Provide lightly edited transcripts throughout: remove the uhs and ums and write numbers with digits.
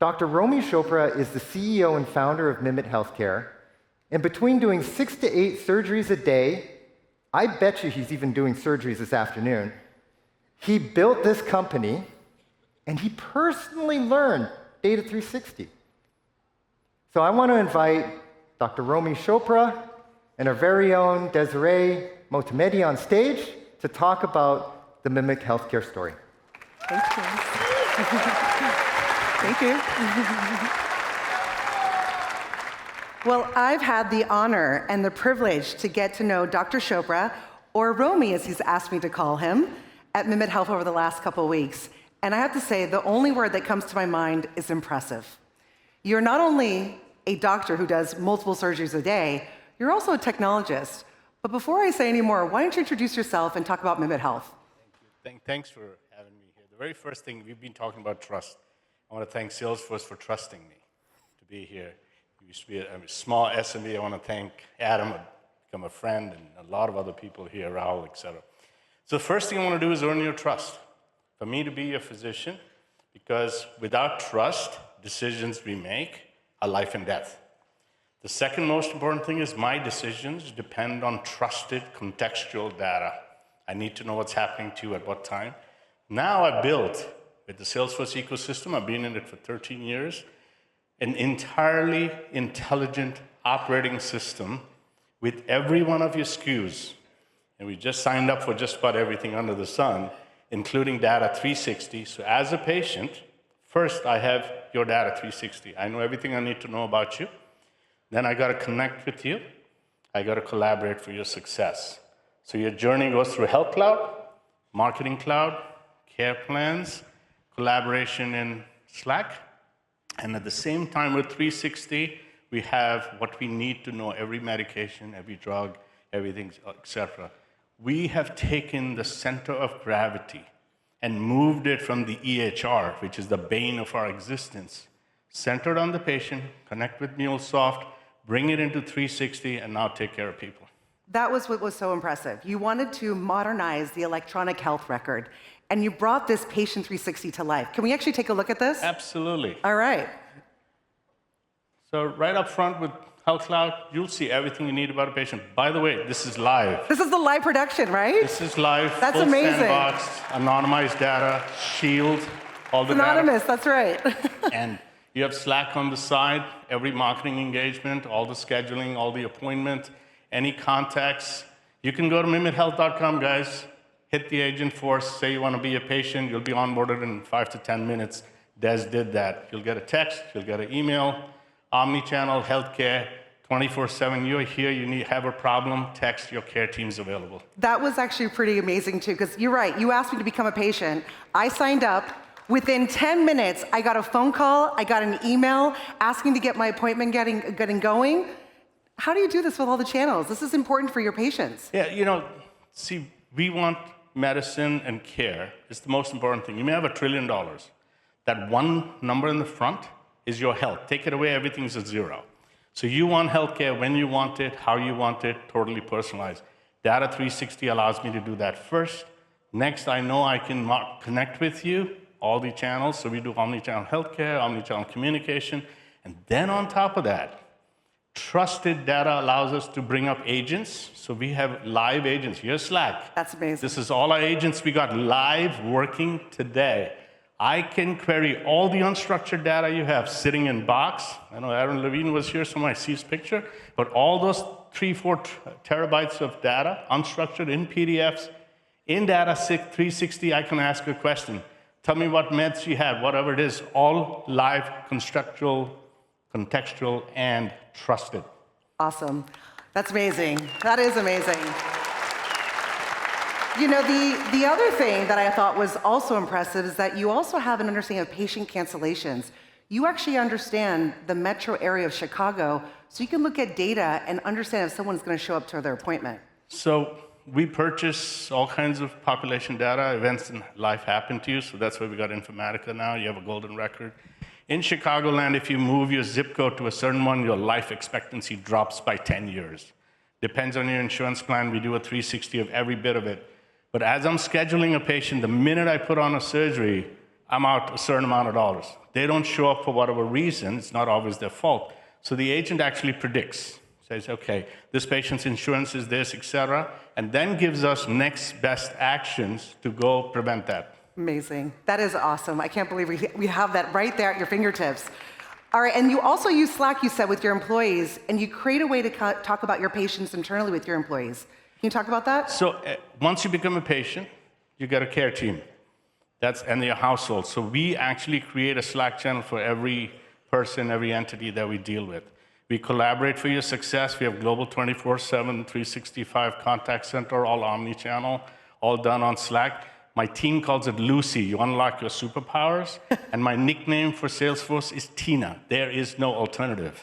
Dr. Romy Chopra is the CEO and founder of MIMIT Healthcare, and between doing 6 to 8 surgeries a day, I bet you he's even doing surgeries this afternoon, he built this company, and he personally learned Data 360. So I want to invite Dr. Romy Chopra and our very own Desiree Moptemete on stage to talk about the MIMIT Healthcare story. Thank you. Thank you. Well, I've had the honor and the privilege to get to know Dr. Chopra, or Romy as he's asked me to call him, at MIMIT Health over the last couple of weeks. And I have to say, the only word that comes to my mind is impressive. You're not only a doctor who does multiple surgeries a day, you're also a technologist. But before I say any more, why don't you introduce yourself and talk about MIMIT Health? Thank you. Thanks for having me here. The very first thing, we've been talking about trust. I want to thank Salesforce for trusting me to be here. We used to be a small SME. I want to thank Adam, become a friend, and a lot of other people here, Rahul, et cetera. So the first thing I want to do is earn your trust. For me to be a physician, because without trust, decisions we make are life and death. The second most important thing is my decisions depend on trusted contextual data. I need to know what's happening to you at what time. Now I built, with the Salesforce ecosystem, I've been in it for 13 years, an entirely intelligent operating system with every one of your SKUs. And we just signed up for just about everything under the sun, including Data 360. So as a patient, first I have your Data 360. I know everything I need to know about you. Then I got to connect with you. I got to collaborate for your success. So your journey goes through Health Cloud, Marketing Cloud, Care Plans, collaboration in Slack, and at the same time with 360, we have what we need to know, every medication, every drug, everything, etc. We have taken the center of gravity and moved it from the EHR, which is the bane of our existence, centered on the patient, connect with MuleSoft, bring it into 360, and now take care of people. That was what was so impressive. You wanted to modernize the electronic health record, and you brought this Patient 360 to life. Can we actually take a look at this? Absolutely. All right. So right up front with Health Cloud, you'll see everything you need about a patient. By the way, this is live. This is the live production, right? This is live. That's full amazing. Sandbox, anonymized data, Shield, all the Anonymous, data. that's right. And you have Slack on the side, every marketing engagement, all the scheduling, all the appointment, any contacts. You can go to mimithealth.com, guys. Hit the agent force, say you want to be a patient, you'll be onboarded in 5 to 10 minutes. Des did that. You'll get a text, you'll get an email, omni-channel healthcare, 24/7. You're here, you have a problem, text, your care team's available. That was actually pretty amazing too, because you're right, you asked me to become a patient. I signed up. Within 10 minutes, I got a phone call, I got an email asking to get my appointment getting going. How do you do this with all the channels? This is important for your patients. Yeah, see, we want medicine and care. It's the most important thing. You may have $1 trillion. That one number in the front is your health. Take it away, everything's at zero. So you want healthcare when you want it, how you want it, totally personalized. Data 360 allows me to do that first. Next, I know I can connect with you, all the channels. So we do omni-channel healthcare, omni-channel communication. And then on top of that, trusted data allows us to bring up agents. So we have live agents. Here's Slack. That's amazing. This is all our agents we got live working today. I can query all the unstructured data you have sitting in Box. I know Aaron Levine was here, so I see his picture. But all those 3-4 terabytes of data, unstructured in PDFs, in Data 360, I can ask a question. Tell me what meds you have, whatever it is, all live, contextual, and trusted. Awesome. That's amazing. That is amazing. You know, the other thing that I thought was also impressive is that you also have an understanding of patient cancellations. You actually understand the metro area of Chicago, so you can look at data and understand if someone's going to show up to their appointment. So we purchase all kinds of population data, events in life happen to you, so that's why we got Informatica now. You have a golden record. In Chicagoland, if you move your zip code to a certain one, your life expectancy drops by 10 years. Depends on your insurance plan. We do a 360 of every bit of it. But as I'm scheduling a patient, the minute I put on a surgery, I'm out a certain amount of dollars. They don't show up for whatever reason. It's not always their fault. So the agent actually predicts, says, okay, this patient's insurance is this, et cetera, and then gives us next best actions to go prevent that. Amazing. That is awesome. I can't believe we have that right there at your fingertips. All right, and you also use Slack, you said, with your employees, and you create a way to talk about your patients internally with your employees. Can you talk about that? So once you become a patient, you get a care team. And your household. So we actually create a Slack channel for every person, every entity that we deal with. We collaborate for your success. We have global 24/7, 365 contact center, all omni-channel, all done on Slack. My team calls it Lucy, you unlock your superpowers. And my nickname for Salesforce is Tina. There is no alternative.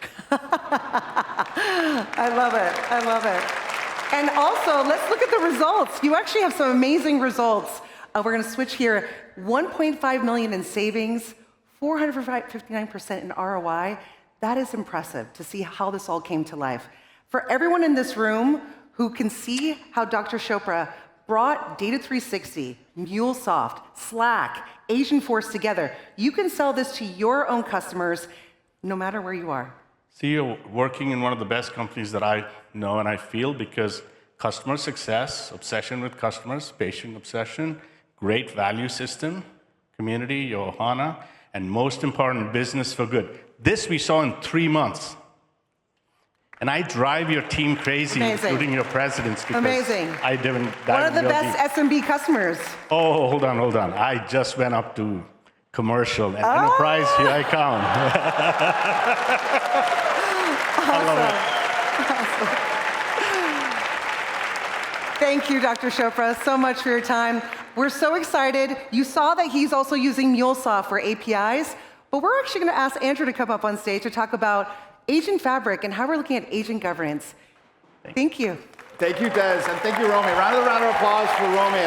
I love it. I love it. And also, let's look at the results. You actually have some amazing results. We're going to switch here. 1.5 million in savings, 459% in ROI. That is impressive to see how this all came to life. For everyone in this room who can see how Dr. Chopra brought Data 360, MuleSoft, Slack, Agentforce together, you can sell this to your own customers no matter where you are. So you're working in one of the best companies that I know and I feel, because customer success, obsession with customers, patient obsession, great value system, community, Johanna, and most important, business for good. This we saw in 3 months. And I drive your team crazy, Amazing. including your presidents, because Amazing. I didn't dive One of the real best deep. SMB customers. Oh, hold on. I just went up to commercial and enterprise, here I come. I love it. Thank you, Dr. Chopra, so much for your time. We're so excited. You saw that he's also using MuleSoft for APIs, but we're actually going to ask Andrew to come up on stage to talk about Agent Fabric and how we're looking at agent governance. Thank you. Thank you, Des, and thank you, Romy. Round of applause for Romy.